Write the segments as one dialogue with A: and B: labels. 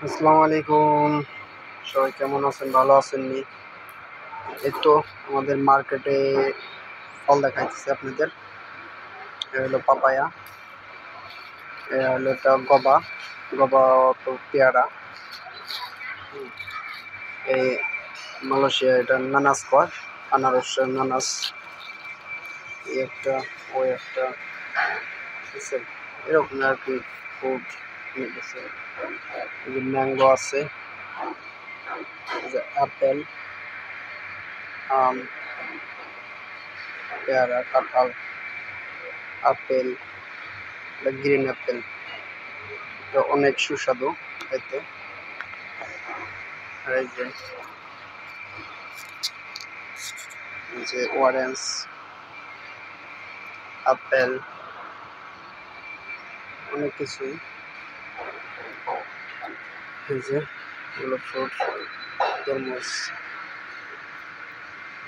A: আসসালামু আলাইকুম। সবাই কেমন আছেন? ভালো আছেন নি? এই তো আমাদের মার্কেটে ফল দেখাইতেছি আপনাদের। এ হলো পাপায়া, এ হলো এটা গবা তো পেয়ারা। এই মালয়েশিয়া এটা নানাস কয়, আনারসের নানাস। এই একটা, ওই একটা, বুঝছেন? এরকম আর কি ফুড নিতেছে। এই যে ম্যাঙ্গো আছে, এই যে আপেল, আম, পেয়ারা, কাঁঠাল, আপেল, এটা গ্রিন আপেল। এটা অনেক সুস্বাদু খাইতে। আর এই যে অরেঞ্জ, আপেল, অনেক কিছুই। এই যে এগুলো ফ্রুট, তরমুজ।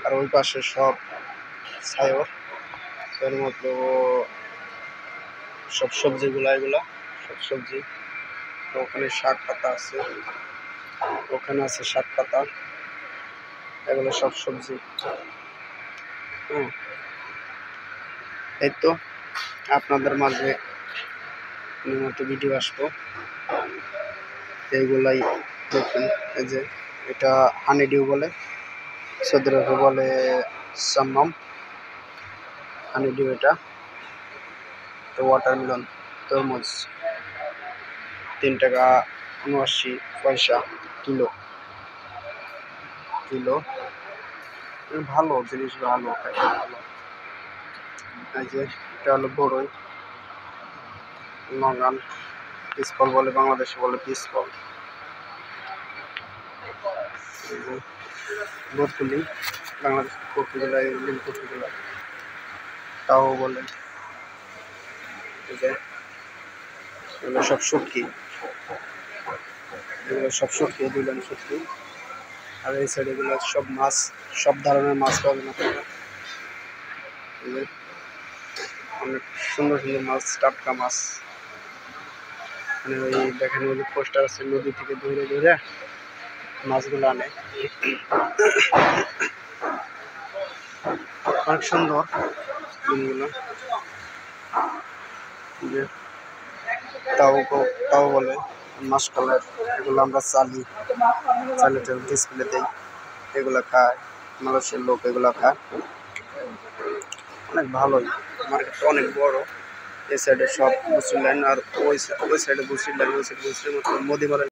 A: আর ওই পাশে সব ছায়র, এর মতো সব সবজিগুলা, এগুলা সব সবজি। তো ওখানে শাক পাতা আছে, ওখানে আছে শাক পাতা, এগুলো সব সবজি। এই তো আপনাদের মাঝে নিয়মিত ভিডিও আসবো, এইগুলাই দেখুন। এই যে এটা হানিডিউ বলে, সৌদি আরবে বলে সাম্মাম। হানিডিউ এটা। তো ওয়াটারমেলন, তরমুজ 3 টাকা 79 পয়সা কিলো। ভালো জিনিস, ভালো খাইতে ভালো। এই যে এটা হলো বড়ই, নগান পিসফল বলে, বাংলাদেশে বলে পিসফল। এই যে বরকুলি, বাংলাদেশ কপিগুলা, নীল কপিগুলা তাও বলে। এই যে এগুলো সব শুটকি, এগুলো সব শুটকি, দুইলান শুটকি। আর এই সাইড এগুলো সব মাছ, সব ধরনের মাছ পাবেন আপনারা। এই যে অনেক সুন্দর সুন্দর মাছ, টাটকা মাছ। মানে ওই দেখেন ওই পোস্টার আছে, নদী থেকে ধরে ধরে মাছগুলো আনে। অনেক সুন্দর দিনগুলো। যে তাও বলে মাছ কালার, এগুলো আমরা চালে ডিসপ্লে দিই, এগুলো খায় মালয়েশিয়ার লোক, এগুলো খায়। অনেক ভালোই, মার্কেটটা অনেক বড়। এই সাইডে সব বুসির লাইন, আর ওই সাইডে বুসির লাইন, ওই সাইডে বুসির মতো মোদি